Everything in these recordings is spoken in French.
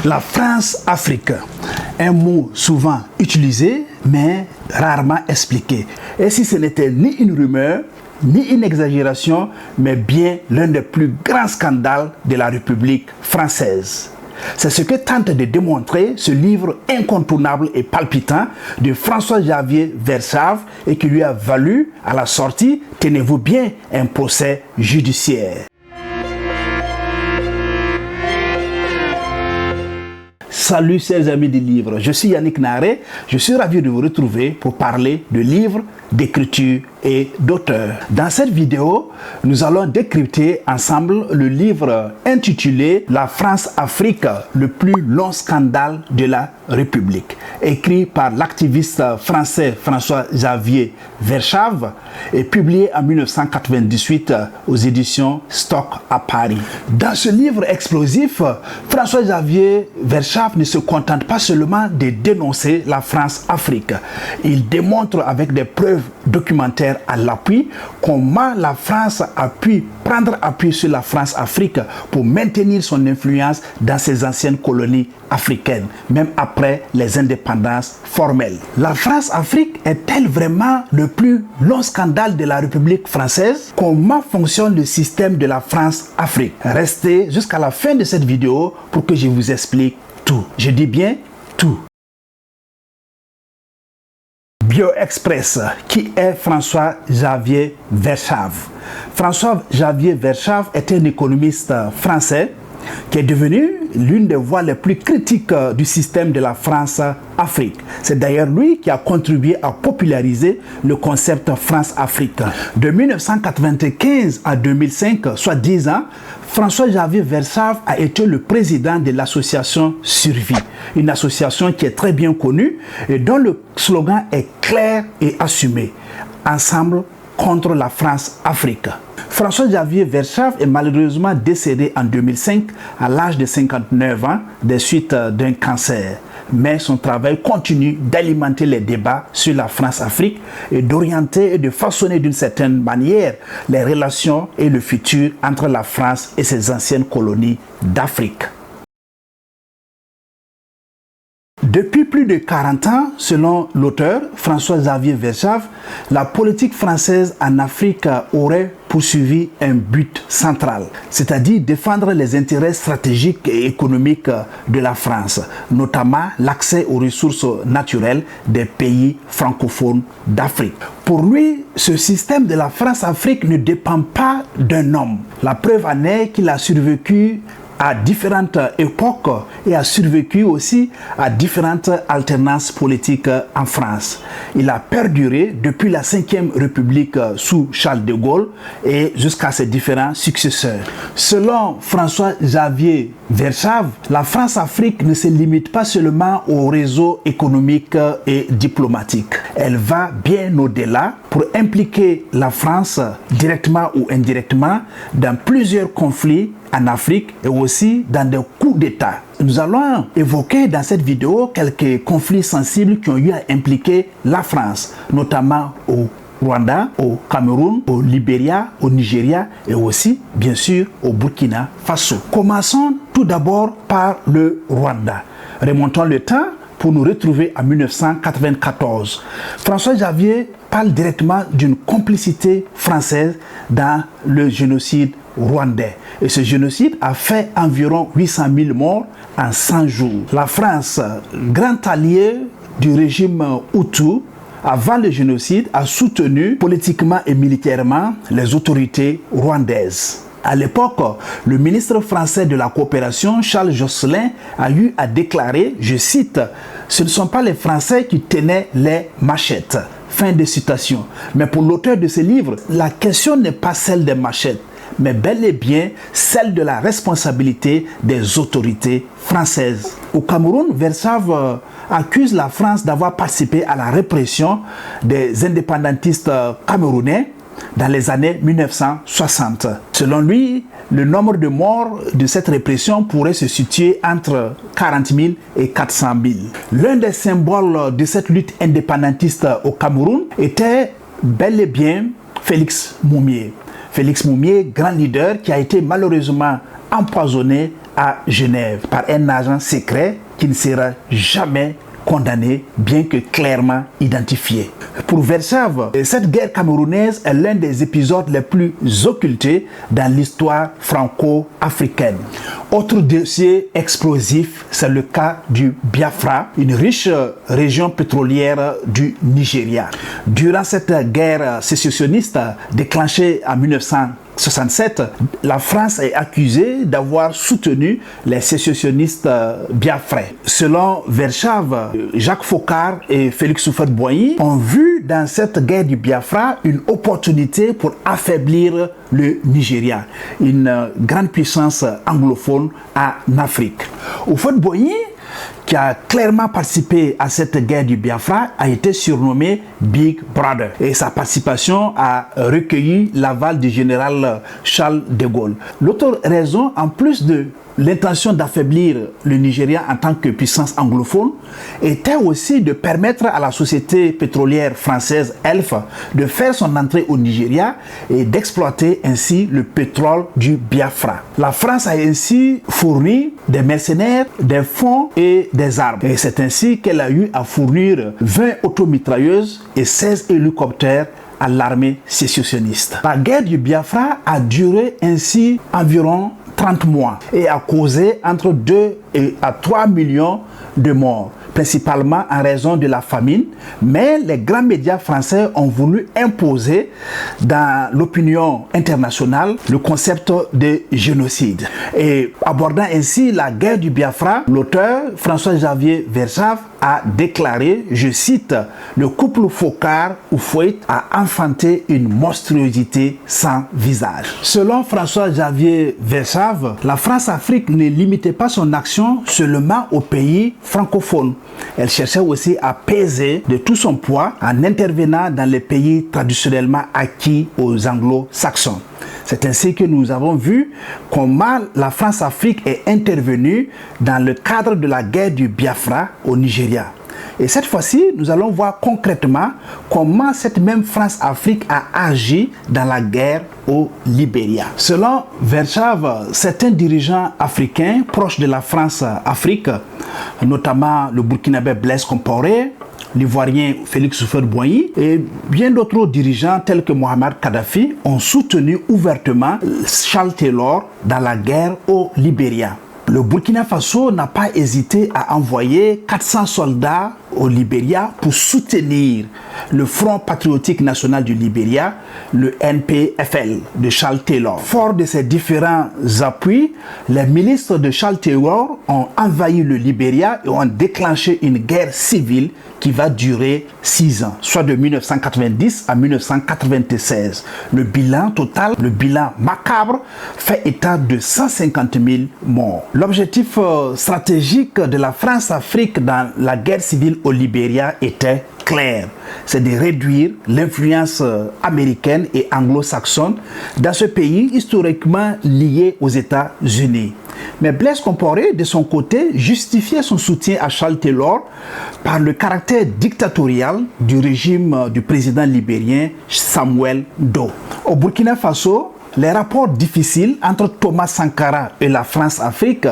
La France-Afrique, un mot souvent utilisé, mais rarement expliqué. Et si ce n'était ni une rumeur, ni une exagération, mais bien l'un des plus grands scandales de la République française. C'est ce que tente de démontrer ce livre incontournable et palpitant de François-Xavier Verschave et qui lui a valu, à la sortie, tenez-vous bien, un procès judiciaire. Salut chers amis du livre, je suis Yannick Naré, je suis ravi de vous retrouver pour parler de livres, d'écriture et d'auteurs. Dans cette vidéo, nous allons décrypter ensemble le livre intitulé « La France-Afrique, le plus long scandale de la République » écrit par l'activiste français François-Xavier Verschave et publié en 1998 aux éditions Stock à Paris. Dans ce livre explosif, François-Xavier Verschave ne se contente pas seulement de dénoncer la France-Afrique. Il démontre avec des preuves documentaires à l'appui comment la France a pu prendre appui sur la France-Afrique pour maintenir son influence dans ses anciennes colonies africaines, même après les indépendances formelles. La France-Afrique est-elle vraiment le plus long scandale de la République française? Comment fonctionne le système de la France-Afrique? Restez jusqu'à la fin de cette vidéo pour que je vous explique tout. Je dis bien tout. BioExpress, qui est François-Xavier Verschave. François-Xavier Verschave est un économiste français qui est devenu l'une des voix les plus critiques du système de la France-Afrique. C'est d'ailleurs lui qui a contribué à populariser le concept France-Afrique. De 1995 à 2005, soit 10 ans, François-Xavier Verschave a été le président de l'association Survie, une association qui est très bien connue et dont le slogan est clair et assumé. Ensemble contre la France-Afrique. François-Xavier Verschave est malheureusement décédé en 2005 à l'âge de 59 ans des suites d'un cancer. Mais son travail continue d'alimenter les débats sur la France-Afrique et d'orienter et de façonner d'une certaine manière les relations et le futur entre la France et ses anciennes colonies d'Afrique. Depuis plus de 40 ans, selon l'auteur François-Xavier Verschave, la politique française en Afrique aurait poursuivi un but central, c'est-à-dire défendre les intérêts stratégiques et économiques de la France, notamment l'accès aux ressources naturelles des pays francophones d'Afrique. Pour lui, ce système de la France-Afrique ne dépend pas d'un homme. La preuve en est qu'il a survécu à différentes époques et a survécu aussi à différentes alternances politiques en France. Il a perduré depuis la Ve République sous Charles de Gaulle et jusqu'à ses différents successeurs. Selon François-Xavier Verschave, la France-Afrique ne se limite pas seulement au réseau économique et diplomatique. Elle va bien au-delà pour impliquer la France directement ou indirectement dans plusieurs conflits en Afrique et aussi dans des coups d'État. Nous allons évoquer dans cette vidéo quelques conflits sensibles qui ont eu à impliquer la France, notamment au Rwanda, au Cameroun, au Libéria, au Nigeria et aussi, bien sûr, au Burkina Faso. Commençons tout d'abord par le Rwanda. Remontons le temps pour nous retrouver en 1994. François-Xavier parle directement d'une complicité française dans le génocide rwandais. Et ce génocide a fait environ 800 000 morts en 100 jours. La France, grand allié du régime Hutu, avant le génocide, a soutenu politiquement et militairement les autorités rwandaises. À l'époque, le ministre français de la coopération, Charles Jocelyn, a eu à déclarer, je cite, « Ce ne sont pas les Français qui tenaient les machettes ». Fin de citation. Mais pour l'auteur de ce livre, la question n'est pas celle des machettes, mais bel et bien celle de la responsabilité des autorités françaises. Au Cameroun, Verschave accuse la France d'avoir participé à la répression des indépendantistes camerounais dans les années 1960. Selon lui, le nombre de morts de cette répression pourrait se situer entre 40 000 et 400 000. L'un des symboles de cette lutte indépendantiste au Cameroun était bel et bien Félix Moumié. Félix Moumié, grand leader qui a été malheureusement empoisonné à Genève par un agent secret qui ne sera jamais condamné, bien que clairement identifié. Pour Verschave, cette guerre camerounaise est l'un des épisodes les plus occultés dans l'histoire franco-africaine. Autre dossier explosif, c'est le cas du Biafra, une riche région pétrolière du Nigeria. Durant cette guerre sécessionniste déclenchée en 1967, la France est accusée d'avoir soutenu les sécessionnistes biafrais. Selon Verschave, Jacques Foccart et Félix Houphouët-Boigny ont vu dans cette guerre du Biafra une opportunité pour affaiblir le Nigeria, une grande puissance anglophone en Afrique. Houphouët-Boigny, qui a clairement participé à cette guerre du Biafra, a été surnommé Big Brother. Et sa participation a recueilli l'aval du général Charles de Gaulle. L'autre raison, en plus de l'intention d'affaiblir le Nigeria en tant que puissance anglophone, était aussi de permettre à la société pétrolière française ELF de faire son entrée au Nigeria et d'exploiter ainsi le pétrole du Biafra. La France a ainsi fourni des mercenaires, des fonds et des armes. Et c'est ainsi qu'elle a eu à fournir 20 automitrailleuses et 16 hélicoptères à l'armée sécessionniste. La guerre du Biafra a duré ainsi environ 30 mois et a causé entre 2 et 3 millions de morts, principalement en raison de la famine, mais les grands médias français ont voulu imposer dans l'opinion internationale le concept de génocide. Et abordant ainsi la guerre du Biafra, l'auteur François-Xavier Verschave a déclaré, je cite, « Le couple Foccart-Houphouët a enfanté une monstruosité sans visage ». Selon François-Xavier Verschave, la France-Afrique ne limitait pas son action seulement aux pays francophones. Elle cherchait aussi à peser de tout son poids en intervenant dans les pays traditionnellement acquis aux anglo-saxons. C'est ainsi que nous avons vu comment la France-Afrique est intervenue dans le cadre de la guerre du Biafra au Nigeria. Et cette fois-ci, nous allons voir concrètement comment cette même France-Afrique a agi dans la guerre au Libéria. Selon Verschave, certains dirigeants africains proches de la France-Afrique, notamment le Burkinabé Blaise Compaoré, l'Ivoirien Félix Houphouët-Boigny et bien d'autres dirigeants tels que Mohamed Kadhafi ont soutenu ouvertement Charles Taylor dans la guerre au Libéria. Le Burkina Faso n'a pas hésité à envoyer 400 soldats au Libéria pour soutenir le Front patriotique national du Libéria, le NPFL de Charles Taylor. Fort de ces différents appuis, les milices de Charles Taylor ont envahi le Libéria et ont déclenché une guerre civile qui va durer 6 ans, soit de 1990 à 1996. Le bilan total, le bilan macabre, fait état de 150 000 morts. L'objectif stratégique de la France-Afrique dans la guerre civile au Libéria était clair, c'est de réduire l'influence américaine et anglo-saxonne dans ce pays historiquement lié aux États-Unis. Mais Blaise Compaoré, de son côté, justifiait son soutien à Charles Taylor par le caractère dictatorial du régime du président libérien Samuel Doe. Au Burkina Faso, les rapports difficiles entre Thomas Sankara et la France-Afrique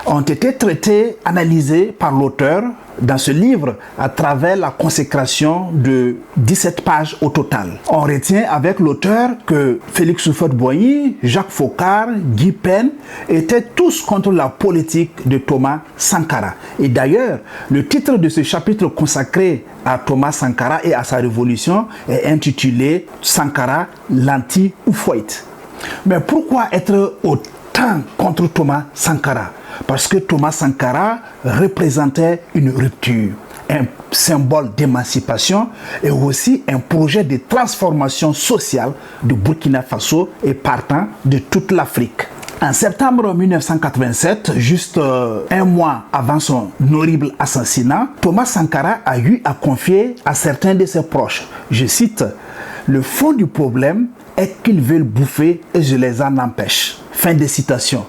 ont été traités, analysés par l'auteur dans ce livre à travers la consécration de 17 pages au total. On retient avec l'auteur que Félix Houphouët-Boigny, Jacques Foccart, Guy Pen étaient tous contre la politique de Thomas Sankara. Et d'ailleurs, le titre de ce chapitre consacré à Thomas Sankara et à sa révolution est intitulé « Sankara, l'anti-Houphouët ». Mais pourquoi être autant contre Thomas Sankara? Parce que Thomas Sankara représentait une rupture, un symbole d'émancipation et aussi un projet de transformation sociale du Burkina Faso et partant de toute l'Afrique. En septembre 1987, juste un mois avant son horrible assassinat, Thomas Sankara a eu à confier à certains de ses proches, je cite, « Le fond du problème est qu'ils veulent bouffer et je les en empêche. » Fin de citation.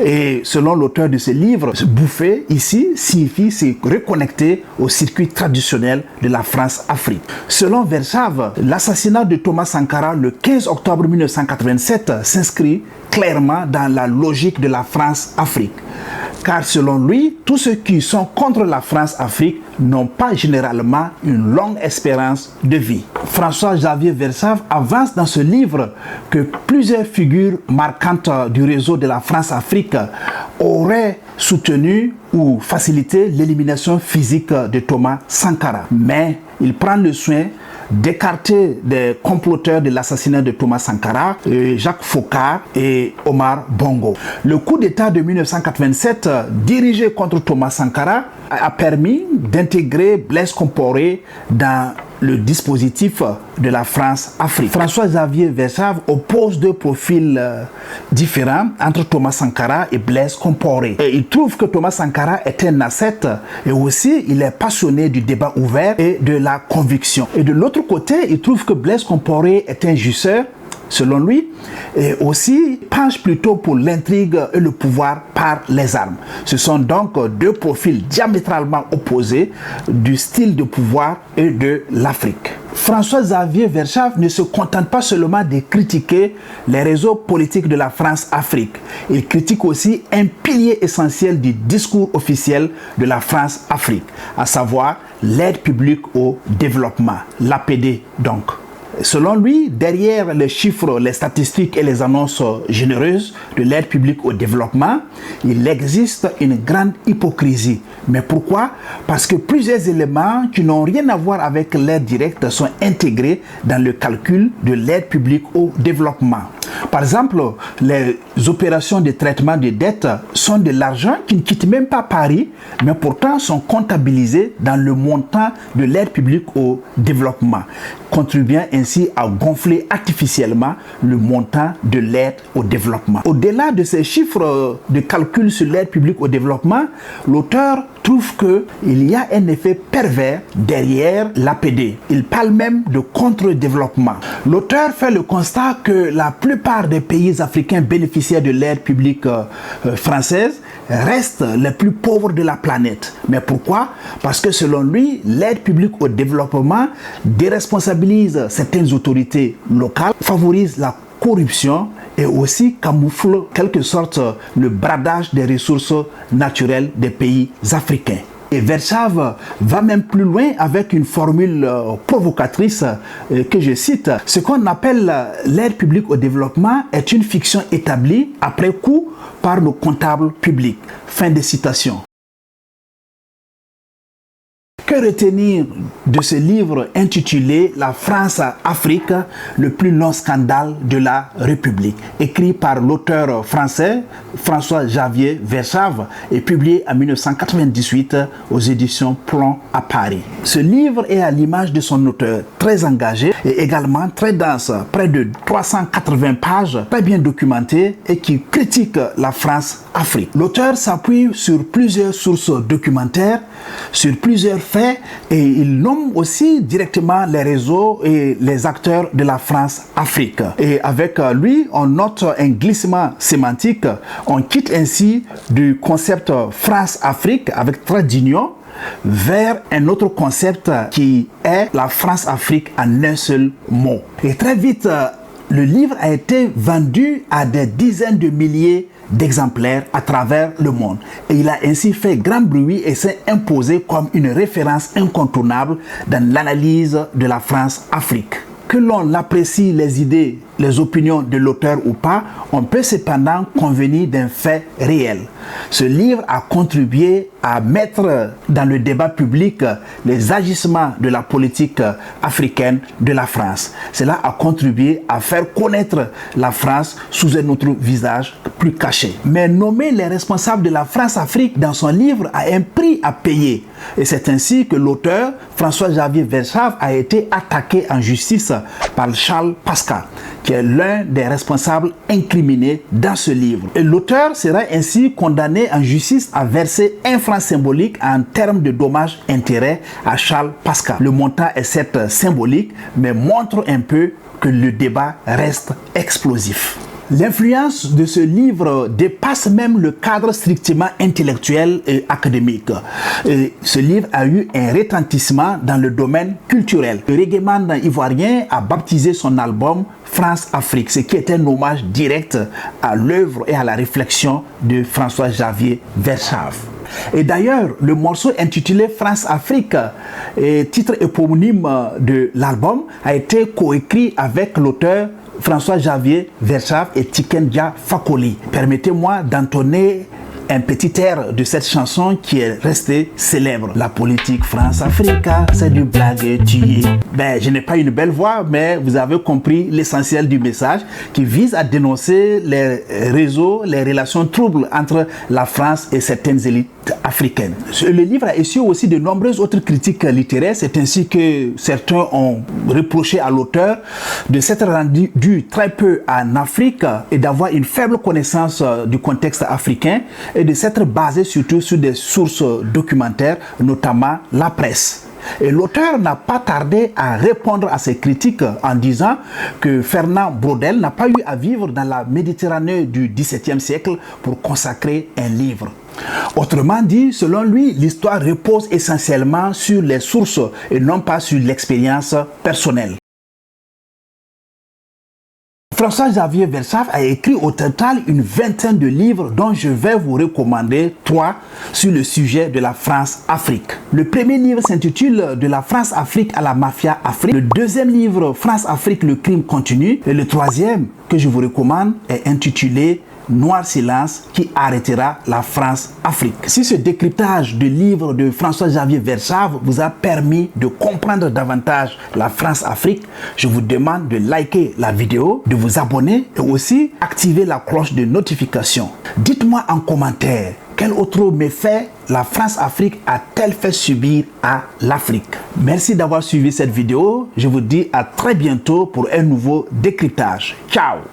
Et selon l'auteur de ce livre, bouffer ici signifie se reconnecter au circuit traditionnel de la France-Afrique. Selon Verschave, l'assassinat de Thomas Sankara le 15 octobre 1987 s'inscrit clairement dans la logique de la France-Afrique. Car selon lui, tous ceux qui sont contre la France-Afrique n'ont pas généralement une longue espérance de vie. François-Xavier Verschave avance dans ce livre que plusieurs figures marquantes du réseau de la France-Afrique auraient soutenu ou facilité l'élimination physique de Thomas Sankara. Mais il prend le soin d'écarter des comploteurs de l'assassinat de Thomas Sankara, Jacques Foccart et Omar Bongo. Le coup d'État de 1987 dirigé contre Thomas Sankara a permis d'intégrer Blaise Compaoré dans le dispositif de la France-Afrique. François-Xavier Verschave oppose deux profils différents entre Thomas Sankara et Blaise Compaoré. Et il trouve que Thomas Sankara est un ascète et aussi il est passionné du débat ouvert et de la conviction. Et de l'autre côté, il trouve que Blaise Compaoré est un jouisseur, selon lui, et aussi penche plutôt pour l'intrigue et le pouvoir par les armes. Ce sont donc deux profils diamétralement opposés du style de pouvoir et de l'Afrique. François-Xavier Verschave ne se contente pas seulement de critiquer les réseaux politiques de la France-Afrique. Il critique aussi un pilier essentiel du discours officiel de la France-Afrique, à savoir l'aide publique au développement, l'APD donc. Selon lui, derrière les chiffres, les statistiques et les annonces généreuses de l'aide publique au développement, il existe une grande hypocrisie. Mais pourquoi? Parce que plusieurs éléments qui n'ont rien à voir avec l'aide directe sont intégrés dans le calcul de l'aide publique au développement. Par exemple, les opérations de traitement de dettes sont de l'argent qui ne quitte même pas Paris, mais pourtant sont comptabilisées dans le montant de l'aide publique au développement, contribuant ainsi à gonfler artificiellement le montant de l'aide au développement. Au-delà de ces chiffres de calcul sur l'aide publique au développement, l'auteur trouve qu'il y a un effet pervers derrière l'APD. Il parle même de contre-développement. L'auteur fait le constat que la plupart des pays africains bénéficiaires de l'aide publique française restent les plus pauvres de la planète. Mais pourquoi? Parce que selon lui, l'aide publique au développement déresponsabilise certaines autorités locales, favorise la corruption et aussi camoufle en quelque sorte le bradage des ressources naturelles des pays africains. Et Verschave va même plus loin avec une formule provocatrice que je cite. Ce qu'on appelle l'aide publique au développement est une fiction établie après coup par nos comptables publics. Fin de citation. Que retenir de ce livre intitulé La France-Afrique, le plus long scandale de la République, écrit par l'auteur français François-Xavier Verschave et publié en 1998 aux éditions Plomb à Paris. Ce livre est à l'image de son auteur, très engagé et également très dense, près de 380 pages, très bien documenté et qui critique la France-Afrique. L'auteur s'appuie sur plusieurs sources documentaires, sur plusieurs faits, et il nomme aussi directement les réseaux et les acteurs de la France-Afrique. Et avec lui, on note un glissement sémantique. On quitte ainsi du concept France-Afrique avec trait d'union vers un autre concept qui est la France-Afrique en un seul mot. Et très vite, le livre a été vendu à des dizaines de milliers d'exemplaires à travers le monde. Et il a ainsi fait grand bruit et s'est imposé comme une référence incontournable dans l'analyse de la France-Afrique. Que l'on apprécie les idées, les opinions de l'auteur ou pas, on peut cependant convenir d'un fait réel. Ce livre a contribué à mettre dans le débat public les agissements de la politique africaine de la France. Cela a contribué à faire connaître la France sous un autre visage plus caché. Mais nommer les responsables de la France-Afrique dans son livre a un prix à payer. Et c'est ainsi que l'auteur, François-Xavier Verschave, a été attaqué en justice par Charles Pasqua, qui est l'un des responsables incriminés dans ce livre. Et l'auteur sera ainsi condamné en justice à verser un franc symbolique en termes de dommages-intérêts à Charles Pasqua. Le montant est certes symbolique, mais montre un peu que le débat reste explosif. L'influence de ce livre dépasse même le cadre strictement intellectuel et académique. Et ce livre a eu un retentissement dans le domaine culturel. Le reggaeman ivoirien a baptisé son album France-Afrique, ce qui est un hommage direct à l'œuvre et à la réflexion de François-Xavier Verschaff. Et d'ailleurs, le morceau intitulé France-Afrique, titre éponyme de l'album, a été coécrit avec l'auteur François-Xavier Verschaff et Tiken-Jah Fakoly. Permettez-moi d'entonner un petit air de cette chanson qui est restée célèbre. La politique France-Afrique, c'est du blague tué. Je n'ai pas une belle voix, mais vous avez compris l'essentiel du message qui vise à dénoncer les réseaux, les relations troubles entre la France et certaines élites africaines. Le livre a reçu aussi de nombreuses autres critiques littéraires. C'est ainsi que certains ont reproché à l'auteur de s'être rendu très peu en Afrique et d'avoir une faible connaissance du contexte africain et de s'être basé surtout sur des sources documentaires, notamment la presse. Et l'auteur n'a pas tardé à répondre à ces critiques en disant que Fernand Braudel n'a pas eu à vivre dans la Méditerranée du XVIIe siècle pour consacrer un livre. Autrement dit, selon lui, l'histoire repose essentiellement sur les sources et non pas sur l'expérience personnelle. François-Xavier Verschaff a écrit au total une vingtaine de livres dont je vais vous recommander 3 sur le sujet de la France-Afrique. Le premier livre s'intitule « De la France-Afrique à la mafia Afrique ». Le deuxième livre, France-Afrique, le crime continue. Et le troisième que je vous recommande est intitulé Noir silence qui arrêtera la France-Afrique. Si ce décryptage de livre de François-Xavier Verschaff vous a permis de comprendre davantage la France-Afrique, je vous demande de liker la vidéo, de vous abonner et aussi activer la cloche de notification. Dites-moi en commentaire quel autre méfait la France-Afrique a-t-elle fait subir à l'Afrique. Merci d'avoir suivi cette vidéo. Je vous dis à très bientôt pour un nouveau décryptage. Ciao!